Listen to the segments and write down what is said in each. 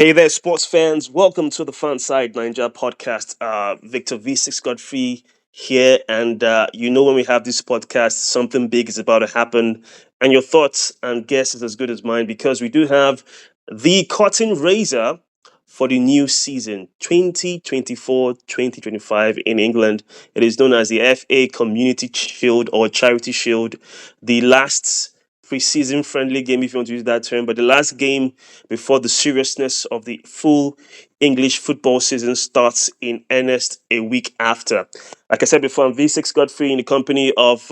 Hey there, sports fans. Welcome to the Fanside Naija podcast. Victor V6 Godfrey here. And when we have this podcast, something big is about to happen. And your thoughts and guess is as good as mine because we do have the cotton raiser for the new season 2024-2025 in England. It is known as the FA Community Shield or Charity Shield. The last preseason friendly game, if you want to use that term, but the last game before the seriousness of the full English football season starts in earnest a week after. Like I said before, I'm V6 Godfrey in the company of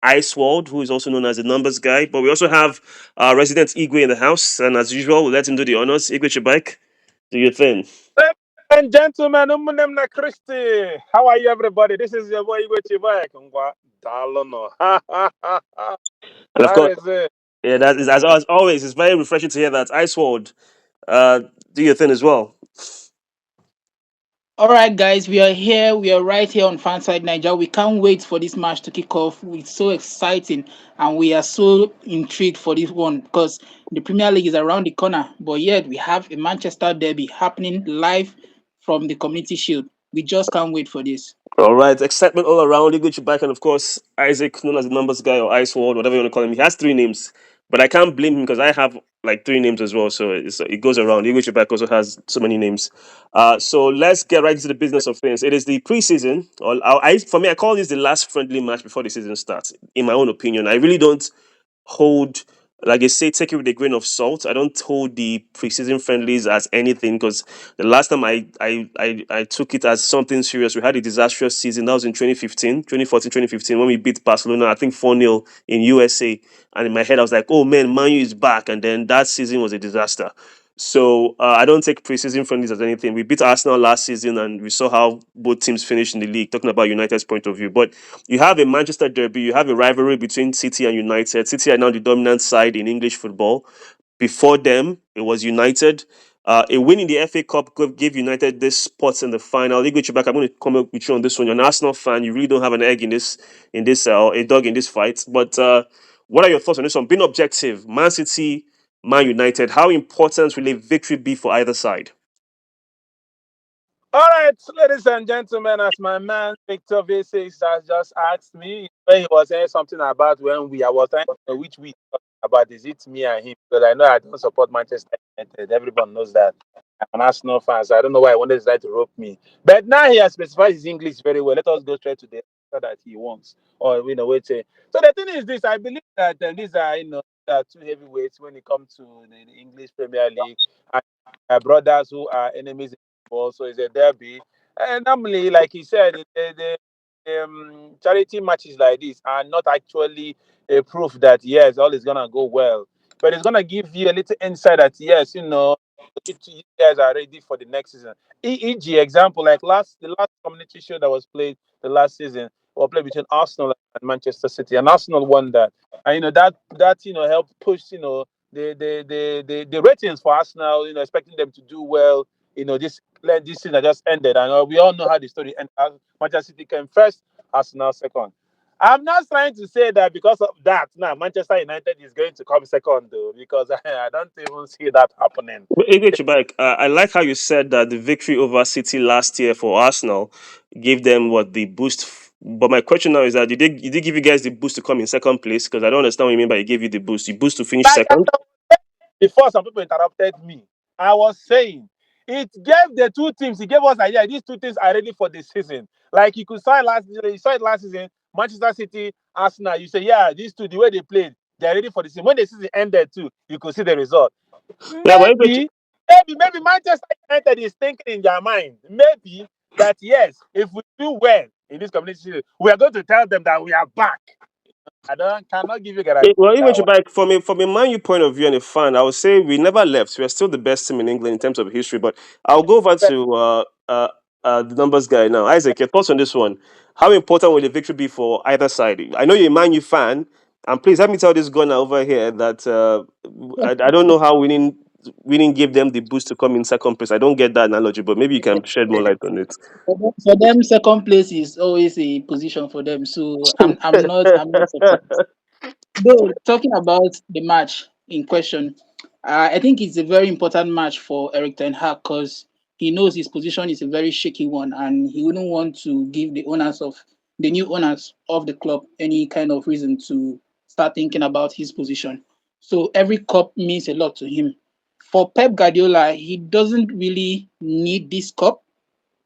Icewald, who is also known as the numbers guy. But we also have resident Igwe in the house. And as usual, we'll let him do the honors. Igwe Chibike, do your thing. Ladies and gentlemen, Umunemna Christi. How are you, everybody? This is your boy Igwe Chibak. Ngwa dalono. And of That course, is it. yeah, that is as always, it's very refreshing to hear that Icewald do your thing as well. All right, guys, we are here. We are right here on Fanside Naija. We can't wait for this match to kick off. It's so exciting, and we are so intrigued for this one because the Premier League is around the corner. But yet, we have a Manchester derby happening live from the Community Shield. We just can't wait for this. All right, excitement all around. Igwe back, and of course Isaac, known as the numbers guy or Ice World, whatever you want to call him. He has three names, but I can't blame him because I have like three names as well. So it goes around. Igwe back also has so many names. So let's get right into the business of things. It is the preseason. Or for me, I call this the last friendly match before the season starts. In my own opinion, I really don't hold, like I say, take it with a grain of salt. I don't hold the preseason friendlies as anything because the last time I took it as something serious, we had a disastrous season. That was in 2015, when we beat Barcelona, I think 4-0 in USA. And in my head, I was like, oh man, Man U is back. And then that season was a disaster. So I don't take preseason friendlies as anything. We beat Arsenal last season, and we saw how both teams finished in the league. Talking about United's point of view, but you have a Manchester derby, you have a rivalry between City and United. City are now the dominant side in English football. Before them, it was United. A win in the FA Cup gave United this spots in the final. Igwe Chibak, I'm going to come up with you on this one. You're an Arsenal fan. You really don't have an egg a dog in this fight. But what are your thoughts on this one? Being objective, Man City, Man United. How important will a victory be for either side? All right, ladies and gentlemen, as my man Victor V6 has just asked me, when he was saying something about when I was trying to know which we talking about, is it me and him? Because I know I don't support Manchester United. Everyone knows that. I'm an Arsenal fan, so I don't know why I wanted to try to rope me. But now he has specified his English very well. Let us go straight to the answer that he wants. Or, wait. So the thing is this, I believe that these are, two heavyweights when it comes to the English Premier League. And brothers who are enemies also is a derby. And normally, like he said, the charity matches like this are not actually a proof that yes, all is gonna go well. But it's gonna give you a little insight that yes, you guys are ready for the next season. E.g., example like the last community show that was played the last season was played between Arsenal and Manchester City, and Arsenal won that. And that helped push the ratings for Arsenal. Expecting them to do well. This season that just ended, and we all know how the story ended. Manchester City came first, Arsenal second. I'm not trying to say that because of that, now Manchester United is going to come second, though, because I don't even see that happening. Igwe Chibak, I like how you said that the victory over City last year for Arsenal gave them what the boost. But my question now is that did they give you guys the boost to come in second place? Because I don't understand what you mean by it gave you the boost. You boost to finish Like second. before some people interrupted me, I was saying it gave the two teams, it gave us an idea. These two teams are ready for the season. Like you saw it last season, Manchester City, Arsenal. You say, yeah, these two, the way they played, they're ready for the season. When the season ended too, you could see the result. Yeah, but Igwe, Maybe Manchester United is thinking in their mind, maybe that yes, if we do well in this community season, we are going to tell them that we are back. I don't cannot give you guarantee Well, even that one. Chibak, from a Man U point of view and a fan, I would say we never left. We are still the best team in England in terms of history. But I'll go over to the numbers guy now. Isaac, your thoughts on this one? How important will the victory be for either side? I know you're a Man U fan, and please let me tell this gunner over here that I don't know how winning gave them the boost to come in second place. I don't get that analogy, but maybe you can shed more light on it. For them, second place is always a position for them. So I'm not surprised. Though talking about the match in question, I think it's a very important match for Eric Ten Hag because he knows his position is a very shaky one, and he wouldn't want to give the new owners of the club any kind of reason to start thinking about his position. So every cup means a lot to him. For Pep Guardiola, he doesn't really need this cup.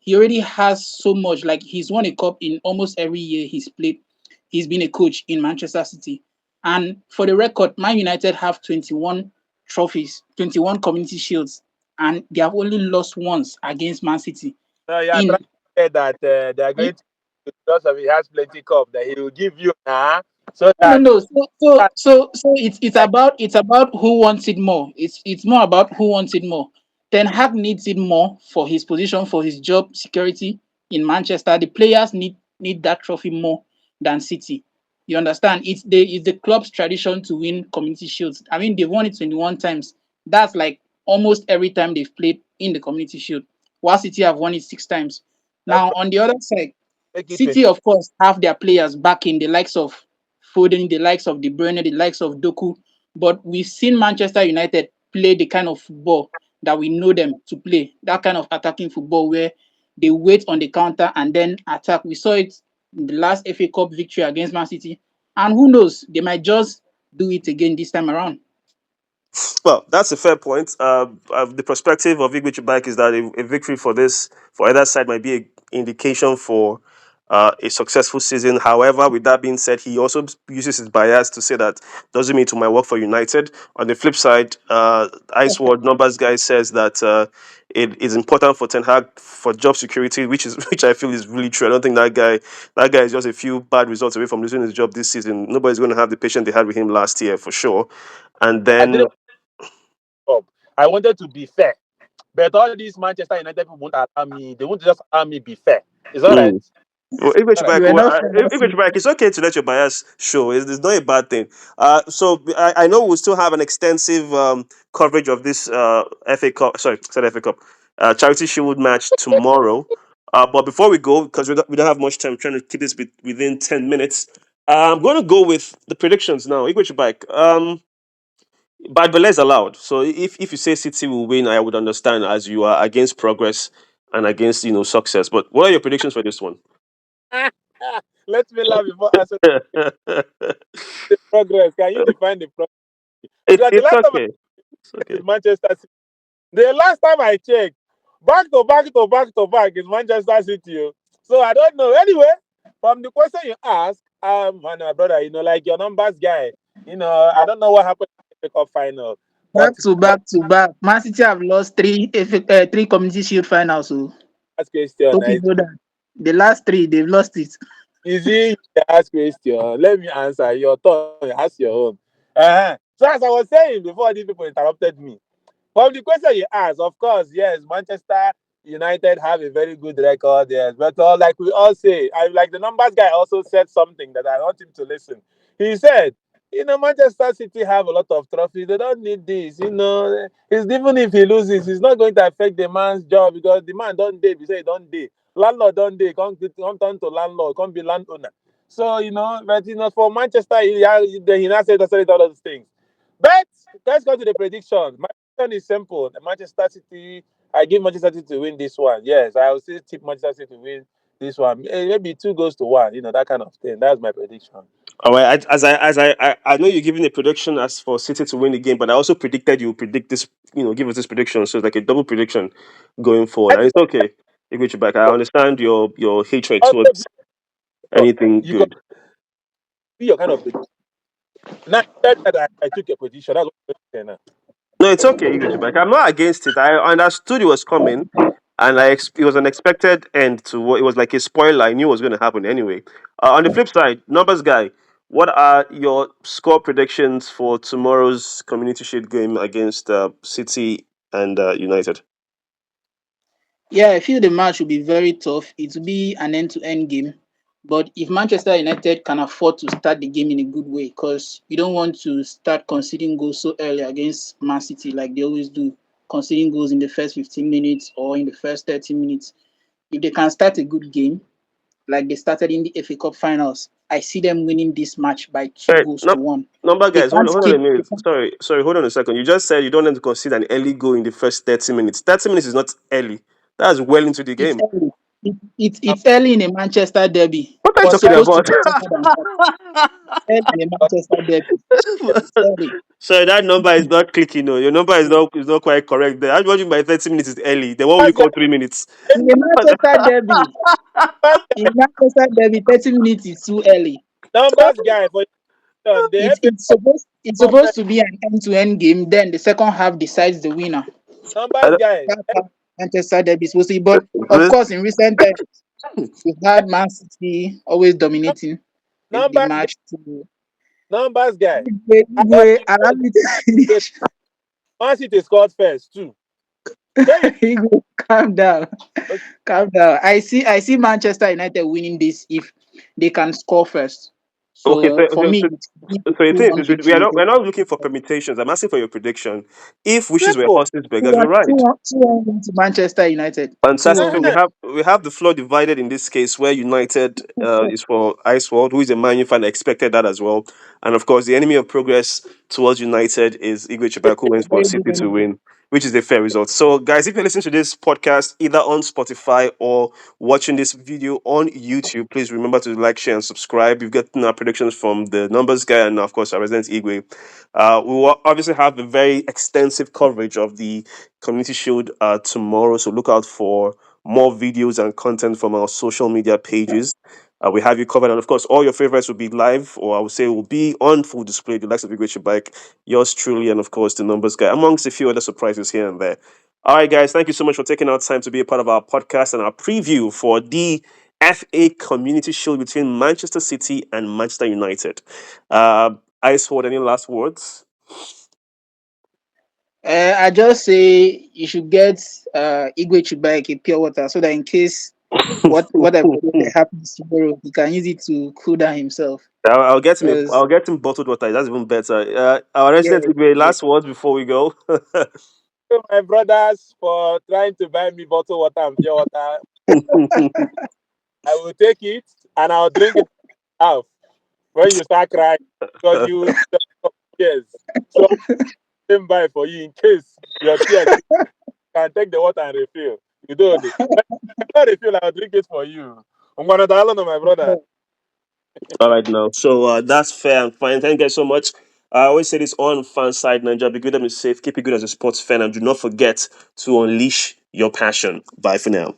He already has so much. Like he's won a cup in almost every year he's played. He's been a coach in Manchester City. And for the record, Man United have 21 trophies, 21 community shields, and they have only lost once against Man City. So you are In trying to say that they are going to, because of he has plenty cup that he will give you now, so No, no, that no. So it's about who wants it more. It's more about who wants it more. Ten Hag needs it more for his position, for his job security in Manchester. The players need that trophy more than City. You understand? It's the club's tradition to win community shields. I mean, they've won it 21 times. That's like almost every time they've played in the community shield. While City have won it 6 times. that's Now not on the other side, make it 20. City, of course, have their players back in the likes of Foden, the likes of De Bruyne, the likes of Doku. But we've seen Manchester United play the kind of football that we know them to play, that kind of attacking football where they wait on the counter and then attack. We saw it in the last FA Cup victory against Man City. And who knows, they might just do it again this time around. Well, that's a fair point. The perspective of Igwe Bike is that a victory for either side might be an indication for a successful season. However, with that being said, he also uses his bias to say that doesn't mean to my work for United. On the flip side, Ice World Numbers guy says that it is important for Ten Hag for job security, which is which I feel is really true. I don't think that guy is just a few bad results away from losing his job this season. Nobody's going to have the patience they had with him last year for sure. And I didn't then want cup. I wanted to be fair, but all these Manchester United people won't allow me. They won't just allow me be fair. It's all right. Mm. Well, All right. You were not sure last English week. back, it's okay to let your bias show. It's not a bad thing. So I know we'll still have an extensive coverage of this FA Cup. Sorry, said FA Cup. Charity Shield match tomorrow. But before we go, because we don't have much time, trying to keep this within 10 minutes. I'm going to go with the predictions now. English back. But less allowed. So if you say City will win, I would understand as you are against progress and against success. But what are your predictions for this one? Let me laugh before answering the progress. Can you define the progress? Because the It's last time I okay. It's checked okay. is Manchester City. The last time I checked, back to back to back to back is Manchester City. Oh. So I don't know. Anyway, from the question you ask, and my brother, like your numbers guy, I don't know what happened in the Cup final, but Back to back to back. Man City have lost three community shield finals. So last question, hope you know that. The last three, they've lost it. is it the ask question? Let me answer your turn. Ask your own. So as I was saying before, these people interrupted me. From the question you asked, of course, yes, Manchester United have a very good record, yes. But like we all say, like the numbers guy also said something that I want him to listen. He said, Manchester City have a lot of trophies. They don't need this. It's even if he loses, it's not going to affect the man's job because the man don't day. We say he don't day. Landlord don't day. Come turn to landlord. Come be landowner. So but for Manchester, he now said all those things. But let's go to the prediction. My prediction is simple. The Manchester City, I give Manchester City to win this one. Yes, I will still tip Manchester City to win this one. Maybe 2 goals to 1, that kind of thing. That's my prediction. All right. I know you're giving a prediction as for City to win the game, but I also predicted you would predict this. Give us this prediction, so it's like a double prediction going forward, Let and me it's okay. You get you back. I understand your hatred also be towards anything you can good. be your kind of prediction. Now that I took a position, that's what I'm saying now. No, it's okay, English back. I'm not against it. I understood it was coming, and it was an expected end to what it was like a spoiler. I knew it was going to happen anyway. On the flip side, numbers guy, what are your score predictions for tomorrow's Community Shield game against City and United? Yeah, I feel the match will be very tough. It will be an end-to-end game. But if Manchester United can afford to start the game in a good way, because you don't want to start conceding goals so early against Man City like they always do, conceding goals in the first 15 minutes or in the first 30 minutes. If they can start a good game, like they started in the FA Cup finals, I see them winning this match by two All right, goals to one. number They guys, can't hold on a keep. minute. Sorry, hold on a second. You just said you don't want to concede an early goal in the first 30 minutes. 30 minutes is not early. That's well into the It's game. early. It's early in a Manchester derby. What are you It's But talking guys, supposed to about? be tougher than that. Early in a Manchester derby. It's early. Sorry, that number is not clicking. No, your number is not quite correct. There, I'm watching by 30 minutes is early. Then what will you guys, call 3 minutes? In a Manchester derby, in Manchester derby, 30 minutes is too early. numbers guy for the It's FA it's supposed it's Cup supposed to be an end-to-end game. Then the second half decides the winner. I numbers don't- guy. That's how Manchester derby is supposed to be. But of Res- course, in recent times, we've had Man City always dominating the Numbers guy. match. To Numbers guy. I heard Igwe, allow reports me to that finish. Man City scored first too. Sure you Igwe, calm down, okay, calm down. I see Manchester United winning this if they can score first. okay, So for me, it's a so the thing 2-1 is, we victory. are not looking for permutations. I'm asking for your prediction. If wishes were simple. horses, beggars were right. 2-1 win to Manchester United. Fantastic. So 2-1 we win. Eh, have we have the floor divided in this case, where United is for Ice World, who is a Man U fan, expected that as well, and of course the enemy of progress towards United is Igwe Chibak, who went for Very good City to enemy. win, which is a fair result. So, guys, if you're listening to this podcast either on Spotify or watching this video on YouTube, please remember to like, share, and subscribe. You've gotten our predictions from the numbers guy and of course our resident Igwe. We will obviously have a very extensive coverage of the Community Shield tomorrow, so look out for more videos and content from our social media pages. We have you covered, and of course, all your favorites will be live, or I would say will be on full display. The likes of Igwe Bike, yours truly, and of course, the numbers guy, amongst a few other surprises here and there. All right, guys, thank you so much for taking our time to be a part of our podcast and our preview for the FA Community Shield between Manchester City and Manchester United. Ice, any last words? I just say you should get Igwe Chibike a pure water so that in case whatever happens tomorrow, he can use it to cool down himself. I'll get him. Because I'll get him bottled water. That's even better. Our yeah, resident Igwe, yeah. last words before we go. my brothers for trying to buy me bottled water and pure water. I will take it and I'll drink it half when you start crying because you tears. So same buy for you in case your tears can take the water and refill. You don't. When I refill, I'll drink it for you. I'm gonna dial on my brother. All right, now. So that's fair and fine. Thank you guys so much. I always say this on Fanside Naija. Be good and be safe. Keep it good as a sports fan, and do not forget to unleash your passion. Bye for now.